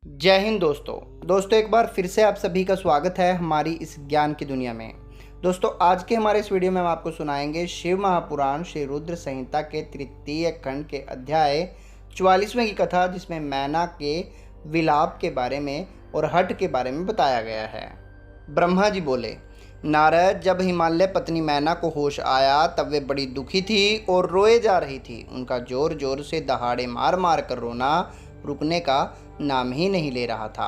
जय हिंद दोस्तों एक बार फिर से आप सभी का स्वागत है हमारी इस ज्ञान की दुनिया में। दोस्तों आज के हमारे इस वीडियो में हम आपको सुनाएंगे शिव महापुराण श्री रुद्र संहिता के तृतीय खंड के अध्याय 44वें की कथा, जिसमें मैना के विलाप के बारे में और हट के बारे में बताया गया है। ब्रह्मा जी बोले, नारद, जब हिमालय पत्नी मैना को होश आया तब वे बड़ी दुखी थी और रोए जा रही थी। उनका जोर जोर से दहाड़े मार मार कर रोना रुकने का नाम ही नहीं ले रहा था।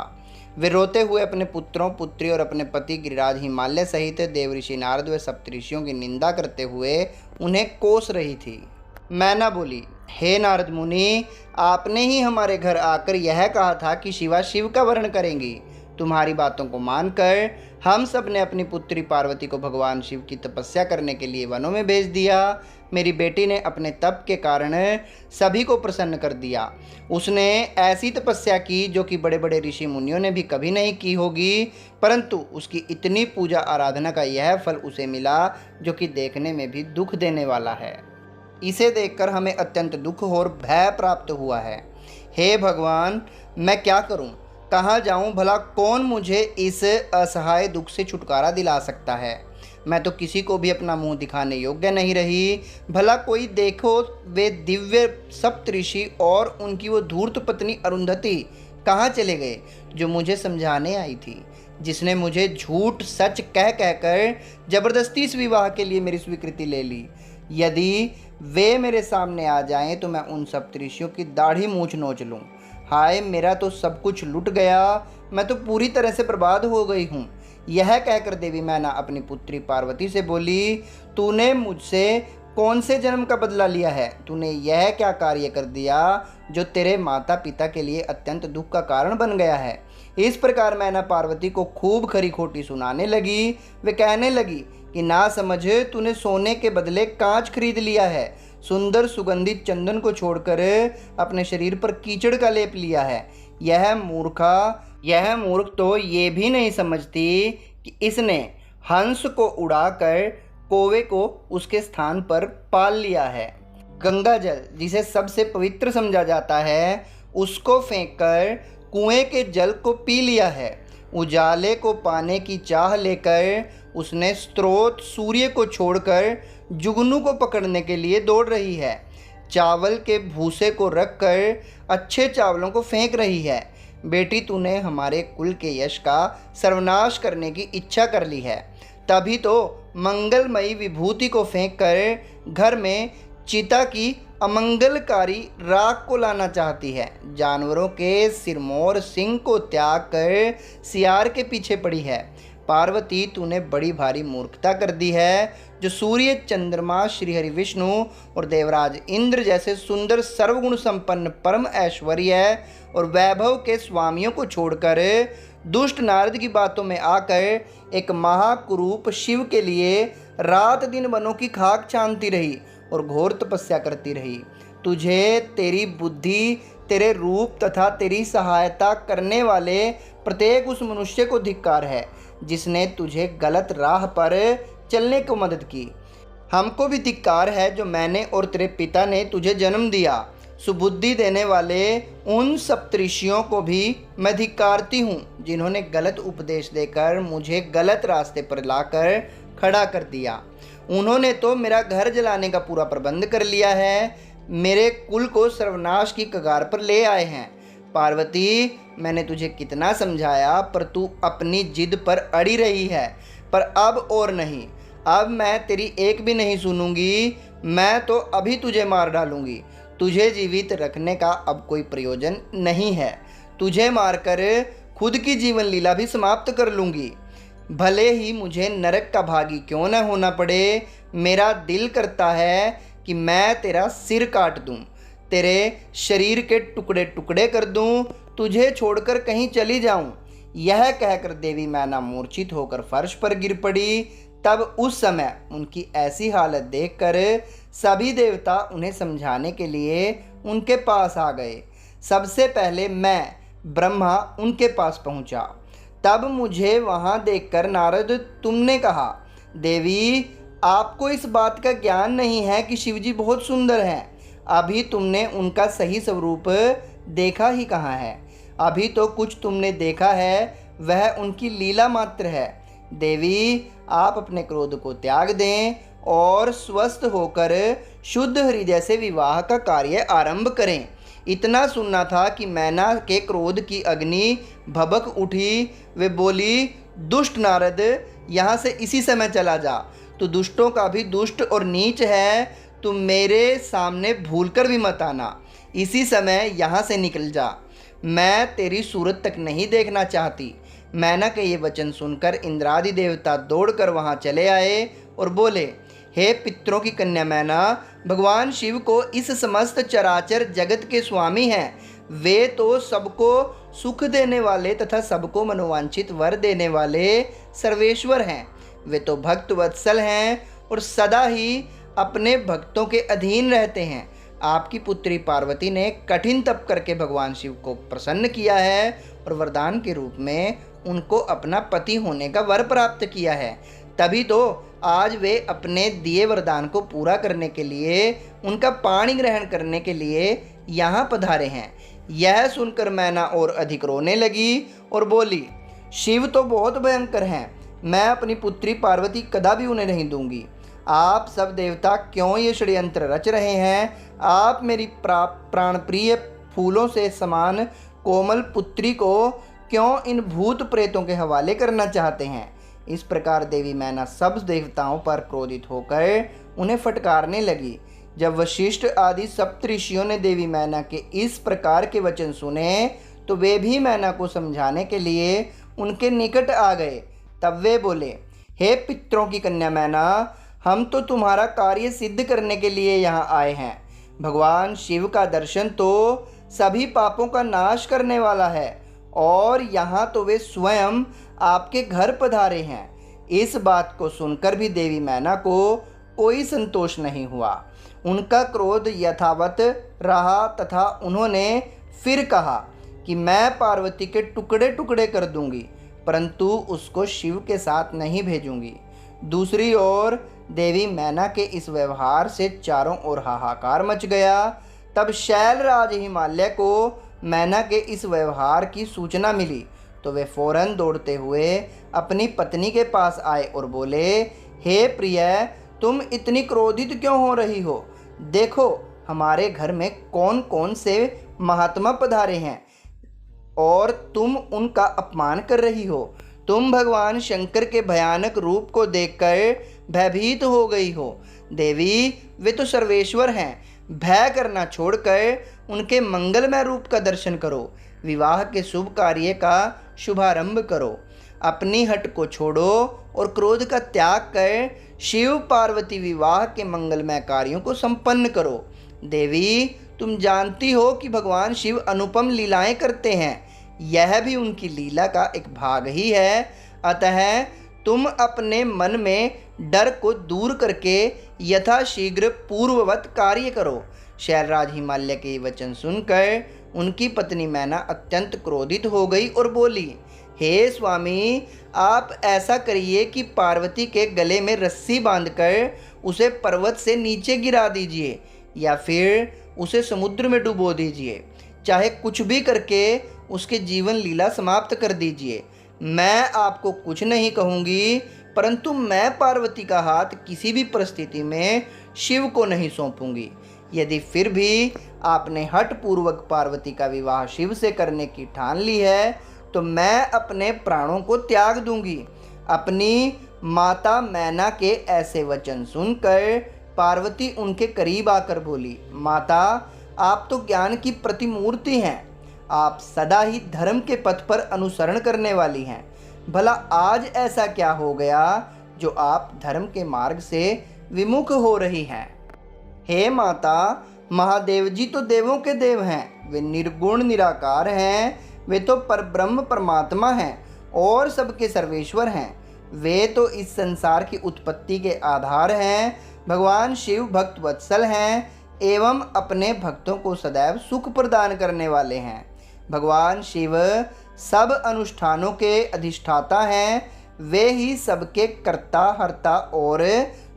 वे रोते हुए अपने पुत्रों, पुत्री और अपने पति गिरिराज हिमालय सहित देवऋषि नारद व सप्तऋषियों की निंदा करते हुए उन्हें कोस रही थी। मैना बोली, हे नारद मुनि, आपने ही हमारे घर आकर यह कहा था कि शिवा शिव का वर्ण करेंगी। तुम्हारी बातों को मानकर हम सब ने अपनी पुत्री पार्वती को भगवान शिव की तपस्या करने के लिए वनों में भेज दिया। मेरी बेटी ने अपने तप के कारण सभी को प्रसन्न कर दिया। उसने ऐसी तपस्या की जो कि बड़े बड़े ऋषि मुनियों ने भी कभी नहीं की होगी, परंतु उसकी इतनी पूजा आराधना का यह फल उसे मिला जो कि देखने में भी दुख देने वाला है। इसे देखकर हमें अत्यंत दुख और भय प्राप्त हुआ है। हे भगवान, मैं क्या करूं? कहाँ जाऊं? भला कौन मुझे इस असहाय दुख से छुटकारा दिला सकता है? मैं तो किसी को भी अपना मुंह दिखाने योग्य नहीं रही। भला कोई देखो, वे दिव्य सप्तऋषि और उनकी वो धूर्त पत्नी अरुंधति कहाँ चले गए जो मुझे समझाने आई थी, जिसने मुझे झूठ सच कह कहकर जबरदस्ती इस विवाह के लिए मेरी स्वीकृति ले ली। यदि वे मेरे सामने आ जाएं तो मैं उन सप्तऋषियों की दाढ़ी मूंछ नोच लूं। हाय, मेरा तो सब कुछ लुट गया, मैं तो पूरी तरह से बर्बाद हो गई हूँ। यह कहकर देवी मैना अपनी पुत्री पार्वती से बोली, तूने मुझसे कौन से जन्म का बदला लिया है? तूने यह क्या कार्य कर दिया जो तेरे माता पिता के लिए अत्यंत दुख का कारण बन गया है? इस प्रकार मैना पार्वती को खूब खरी खोटी सुनाने लगी। वे कहने लगी कि ना समझ, तूने सोने के बदले कांच खरीद लिया है। सुंदर सुगंधित चंदन को छोड़कर अपने शरीर पर कीचड़ का लेप लिया है। यह मूर्ख तो ये भी नहीं समझती कि इसने हंस को उड़ाकर कौवे को उसके स्थान पर पाल लिया है। गंगा जल, जिसे सबसे पवित्र समझा जाता है, उसको फेंककर कुएं के जल को पी लिया है। उजाले को पाने की चाह लेकर उसने स्रोत सूर्य को छोड़कर जुगनू को पकड़ने के लिए दौड़ रही है। चावल के भूसे को रखकर अच्छे चावलों को फेंक रही है। बेटी, तूने हमारे कुल के यश का सर्वनाश करने की इच्छा कर ली है, तभी तो मंगलमयी विभूति को फेंककर घर में चिता की अमंगलकारी राख को लाना चाहती है। जानवरों के सिरमौर सिंह को त्याग कर सियार के पीछे पड़ी है। पार्वती, तूने बड़ी भारी मूर्खता कर दी है, जो सूर्य, चंद्रमा, श्रीहरि विष्णु और देवराज इंद्र जैसे सुंदर सर्वगुण संपन्न परम ऐश्वर्य और वैभव के स्वामियों को छोड़कर दुष्ट नारद की बातों में आकर एक महाकुरूप शिव के लिए रात दिन वनों की खाक छानती रही और घोर तपस्या करती रही। तुझे, तेरी बुद्धि, तेरे रूप तथा तेरी सहायता करने वाले प्रत्येक उस मनुष्य को धिक्कार है जिसने तुझे गलत राह पर चलने को मदद की। हमको भी धिक्कार है जो मैंने और तेरे पिता ने तुझे जन्म दिया। सुबुद्धि देने वाले उन सप्तऋषियों को भी मैं धिक्कारती हूँ जिन्होंने गलत उपदेश देकर मुझे गलत रास्ते पर लाकर खड़ा कर दिया। उन्होंने तो मेरा घर जलाने का पूरा प्रबंध कर लिया है, मेरे कुल को सर्वनाश की कगार पर ले आए हैं। पार्वती, मैंने तुझे कितना समझाया पर तू अपनी जिद पर अड़ी रही है। पर अब और नहीं, अब मैं तेरी एक भी नहीं सुनूंगी। मैं तो अभी तुझे मार डालूंगी। तुझे जीवित रखने का अब कोई प्रयोजन नहीं है। तुझे मारकर खुद की जीवन लीला भी समाप्त कर लूंगी। भले ही मुझे नरक का भागी क्यों न होना पड़े, मेरा दिल करता है कि मैं तेरा सिर काट दूं, तेरे शरीर के टुकड़े टुकड़े कर दूं, तुझे छोड़कर कहीं चली जाऊं। यह कहकर देवी मैना मूर्छित होकर फर्श पर गिर पड़ी। तब उस समय उनकी ऐसी हालत देखकर सभी देवता उन्हें समझाने के लिए उनके पास आ गए। सबसे पहले मैं, ब्रह्मा, उनके पास पहुंचा। तब मुझे वहां देखकर नारद, तुमने कहा, देवी, आपको इस बात का ज्ञान नहीं है कि शिवजी बहुत सुंदर हैं। अभी तुमने उनका सही स्वरूप देखा ही कहाँ है? अभी तो कुछ तुमने देखा है वह उनकी लीला मात्र है। देवी, आप अपने क्रोध को त्याग दें और स्वस्थ होकर शुद्ध हृदय से विवाह का कार्य आरंभ करें। इतना सुनना था कि मैना के क्रोध की अग्नि भभक उठी। वे बोली, दुष्ट नारद, यहाँ से इसी समय चला जा। तू दुष्टों का भी दुष्ट और नीच है। तुम मेरे सामने भूलकर भी मत आना। इसी समय यहाँ से निकल जा। मैं तेरी सूरत तक नहीं देखना चाहती। मैना के ये वचन सुनकर इंद्रादि देवता दौड़कर वहाँ चले आए और बोले, हे पितरों की कन्या मैना, भगवान शिव को इस समस्त चराचर जगत के स्वामी हैं। वे तो सबको सुख देने वाले तथा सबको मनोवांछित वर देने वाले सर्वेश्वर हैं। वे तो भक्त वत्सल हैं और सदा ही अपने भक्तों के अधीन रहते हैं। आपकी पुत्री पार्वती ने कठिन तप करके भगवान शिव को प्रसन्न किया है और वरदान के रूप में उनको अपना पति होने का वर प्राप्त किया है। तभी तो आज वे अपने दिए वरदान को पूरा करने के लिए, उनका पाणी ग्रहण करने के लिए यहाँ पधारे हैं। यह सुनकर मैना और अधिक रोने लगी और बोली, शिव तो बहुत भयंकर हैं। मैं अपनी पुत्री पार्वती कदापि उन्हें नहीं दूंगी। आप सब देवता क्यों ये षड्यंत्र रच रहे हैं? आप मेरी प्राणप्रिय फूलों से समान कोमल पुत्री को क्यों इन भूत प्रेतों के हवाले करना चाहते हैं? इस प्रकार देवी मैना सब देवताओं पर क्रोधित होकर उन्हें फटकारने लगी। जब वशिष्ठ आदि सप्तऋषियों ने देवी मैना के इस प्रकार के वचन सुने तो वे भी मैना को समझाने के लिए उनके निकट आ गए। तब वे बोले, हे पितरों की कन्या मैना, हम तो तुम्हारा कार्य सिद्ध करने के लिए यहाँ आए हैं। भगवान शिव का दर्शन तो सभी पापों का नाश करने वाला है और यहाँ तो वे स्वयं आपके घर पधारे हैं। इस बात को सुनकर भी देवी मैना को कोई संतोष नहीं हुआ। उनका क्रोध यथावत रहा तथा उन्होंने फिर कहा कि मैं पार्वती के टुकड़े टुकड़े कर दूंगी, परंतु उसको शिव के साथ नहीं भेजूंगी। दूसरी ओर देवी मैना के इस व्यवहार से चारों ओर हाहाकार मच गया। तब शैलराज हिमालय को मैना के इस व्यवहार की सूचना मिली तो वे फौरन दौड़ते हुए अपनी पत्नी के पास आए और बोले, हे प्रिय, तुम इतनी क्रोधित क्यों हो रही हो? देखो हमारे घर में कौन कौन से महात्मा पधारे हैं और तुम उनका अपमान कर रही हो। तुम भगवान शंकर के भयानक रूप को देखकर भयभीत हो गई हो। देवी, वे तो सर्वेश्वर हैं। भय करना छोड़कर उनके मंगलमय रूप का दर्शन करो। विवाह के शुभ कार्य का शुभारंभ करो। अपनी हट को छोड़ो और क्रोध का त्याग कर शिव पार्वती विवाह के मंगलमय कार्यों को संपन्न करो। देवी, तुम जानती हो कि भगवान शिव अनुपम लीलाएं करते हैं। यह भी उनकी लीला का एक भाग ही है। अतः तुम अपने मन में डर को दूर करके यथाशीघ्र पूर्ववत कार्य करो। शैलराज हिमालय के वचन सुनकर उनकी पत्नी मैना अत्यंत क्रोधित हो गई और बोली, हे स्वामी, आप ऐसा करिए कि पार्वती के गले में रस्सी बांधकर उसे पर्वत से नीचे गिरा दीजिए या फिर उसे समुद्र में डुबो दीजिए। चाहे कुछ भी करके उसके जीवन लीला समाप्त कर दीजिए। मैं आपको कुछ नहीं कहूँगी, परंतु मैं पार्वती का हाथ किसी भी परिस्थिति में शिव को नहीं सौंपूंगी। यदि फिर भी आपने हठपूर्वक पार्वती का विवाह शिव से करने की ठान ली है तो मैं अपने प्राणों को त्याग दूंगी। अपनी माता मैना के ऐसे वचन सुनकर पार्वती उनके करीब आकर बोली, माता, आप तो ज्ञान की प्रतिमूर्ति हैं। आप सदा ही धर्म के पथ पर अनुसरण करने वाली हैं। भला आज ऐसा क्या हो गया जो आप धर्म के मार्ग से विमुख हो रही हैं? हे माता, महादेव जी तो देवों के देव हैं। वे निर्गुण निराकार हैं। वे तो परब्रह्म परमात्मा हैं और सबके सर्वेश्वर हैं। वे तो इस संसार की उत्पत्ति के आधार हैं। भगवान शिव भक्त वत्सल हैं एवं अपने भक्तों को सदैव सुख प्रदान करने वाले हैं। भगवान शिव सब अनुष्ठानों के अधिष्ठाता हैं। वे ही सबके कर्ता हर्ता और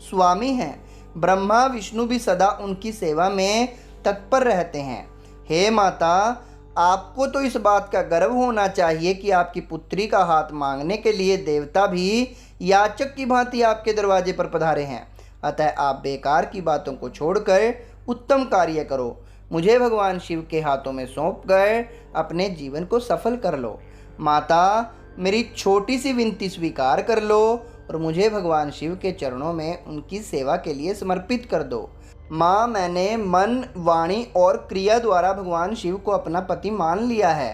स्वामी हैं। ब्रह्मा विष्णु भी सदा उनकी सेवा में तत्पर रहते हैं। हे माता, आपको तो इस बात का गर्व होना चाहिए कि आपकी पुत्री का हाथ मांगने के लिए देवता भी याचक की भांति आपके दरवाजे पर पधारे हैं। अतः आप बेकार की बातों को छोड़कर उत्तम कार्य करो। मुझे भगवान शिव के हाथों में सौंप कर अपने जीवन को सफल कर लो। माता, मेरी छोटी सी विनती स्वीकार कर लो और मुझे भगवान शिव के चरणों में उनकी सेवा के लिए समर्पित कर दो। माँ, मैंने मन, वाणी और क्रिया द्वारा भगवान शिव को अपना पति मान लिया है।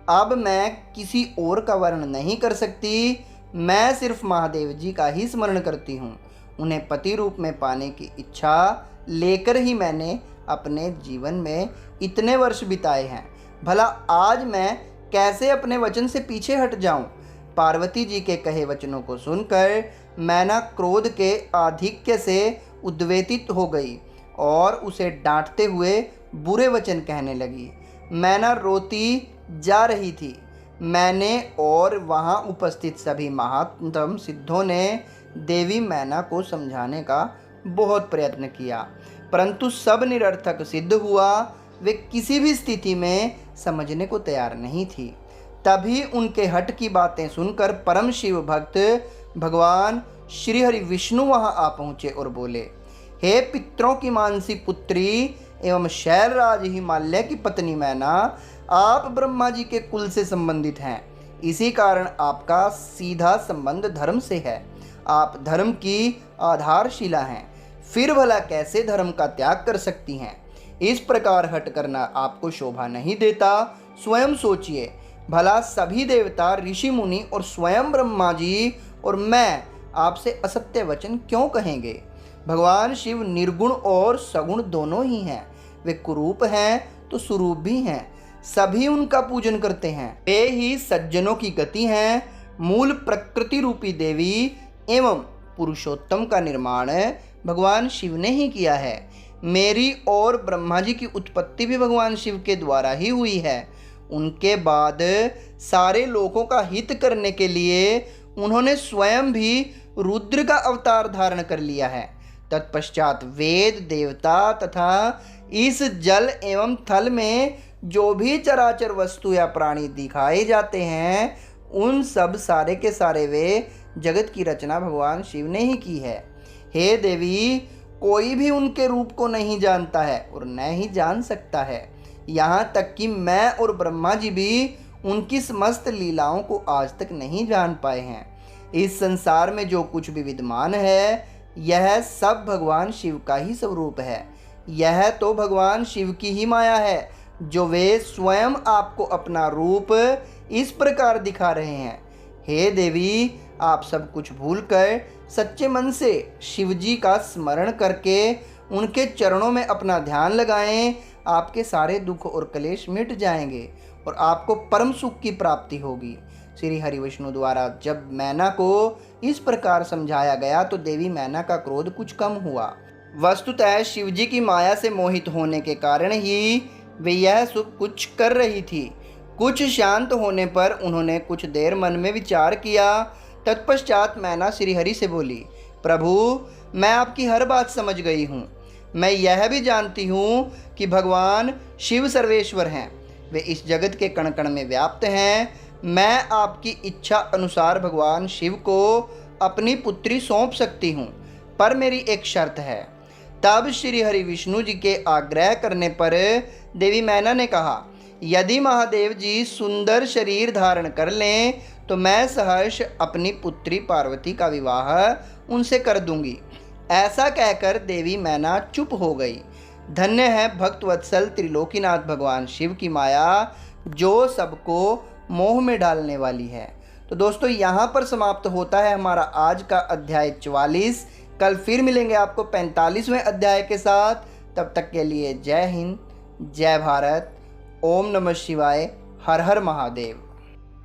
अब मैं किसी और का वर्ण नहीं कर सकती। मैं सिर्फ महादेव जी का ही स्मरण करती हूँ। उन्हें पति रूप में पाने की इच्छा लेकर ही मैंने अपने जीवन में इतने वर्ष बिताए हैं। भला आज मैं कैसे अपने वचन से पीछे हट जाऊं? पार्वती जी के कहे वचनों को सुनकर मैना क्रोध के आधिक्य से उद्वेलित हो गई और उसे डांटते हुए बुरे वचन कहने लगी। मैना रोती जा रही थी। मैंने और वहाँ उपस्थित सभी महात्म सिद्धों ने देवी मैना को समझाने का बहुत प्रयत्न किया, परंतु सब निरर्थक सिद्ध हुआ। वे किसी भी स्थिति में समझने को तैयार नहीं थी। तभी उनके हट की बातें सुनकर परम शिव भक्त भगवान श्री हरि विष्णु वहां आ पहुँचे और बोले, हे पितरों की मानसी पुत्री एवं शैलराज हिमालय की पत्नी मैना, आप ब्रह्मा जी के कुल से संबंधित हैं। इसी कारण आपका सीधा संबंध धर्म से है। आप धर्म की आधारशिला हैं। फिर भला कैसे धर्म का त्याग कर सकती हैं? इस प्रकार हट करना आपको शोभा नहीं देता। स्वयं सोचिए, भला सभी देवता, ऋषि मुनि और स्वयं ब्रह्मा जी और मैं आपसे असत्य वचन क्यों कहेंगे? भगवान शिव निर्गुण और सगुण दोनों ही हैं। वे कुरूप हैं तो स्वरूप भी हैं। सभी उनका पूजन करते हैं। वे ही सज्जनों की गति हैं। मूल प्रकृति रूपी देवी एवं पुरुषोत्तम का निर्माण भगवान शिव ने ही किया है। मेरी और ब्रह्मा जी की उत्पत्ति भी भगवान शिव के द्वारा ही हुई है। उनके बाद सारे लोगों का हित करने के लिए उन्होंने स्वयं भी रुद्र का अवतार धारण कर लिया है। तत्पश्चात वेद, देवता तथा इस जल एवं थल में जो भी चराचर वस्तु या प्राणी दिखाए जाते हैं, उन सब सारे के सारे वे जगत की रचना भगवान शिव ने ही की है। हे देवी, कोई भी उनके रूप को नहीं जानता है और न ही जान सकता है। यहाँ तक कि मैं और ब्रह्मा जी भी उनकी समस्त लीलाओं को आज तक नहीं जान पाए हैं। इस संसार में जो कुछ भी विद्यमान है, यह सब भगवान शिव का ही स्वरूप है। यह तो भगवान शिव की ही माया है, जो वे स्वयं आपको अपना रूप इस प्रकार दिखा रहे हैं। हे देवी, आप सब कुछ भूलकर सच्चे मन से शिव जी का स्मरण करके उनके चरणों में अपना ध्यान लगाएं। आपके सारे दुख और क्लेश मिट जाएंगे और आपको परम सुख की प्राप्ति होगी। श्री हरि विष्णु द्वारा जब मैना को इस प्रकार समझाया गया तो देवी मैना का क्रोध कुछ कम हुआ। वस्तुतः शिव जी की माया से मोहित होने के कारण ही वे यह सब कुछ कर रही थी। कुछ शांत होने पर उन्होंने कुछ देर मन में विचार किया। तत्पश्चात मैना श्री हरि से बोली, प्रभु, मैं आपकी हर बात समझ गई हूँ। मैं यह भी जानती हूँ कि भगवान शिव सर्वेश्वर हैं। वे इस जगत के कण कण में व्याप्त हैं। मैं आपकी इच्छा अनुसार भगवान शिव को अपनी पुत्री सौंप सकती हूँ, पर मेरी एक शर्त है। तब श्री हरि विष्णु जी के आग्रह करने पर देवी मैना ने कहा, यदि महादेव जी सुंदर शरीर धारण कर लें तो मैं सहर्ष अपनी पुत्री पार्वती का विवाह उनसे कर दूंगी। ऐसा कहकर देवी मैना चुप हो गई। धन्य है भक्तवत्सल त्रिलोकीनाथ भगवान शिव की माया, जो सबको मोह में डालने वाली है। तो दोस्तों, यहाँ पर समाप्त होता है हमारा आज का अध्याय 44। कल फिर मिलेंगे आपको 45वें अध्याय के साथ। तब तक के लिए जय हिंद, जय भारत, ओम नमः शिवाय, हर हर महादेव।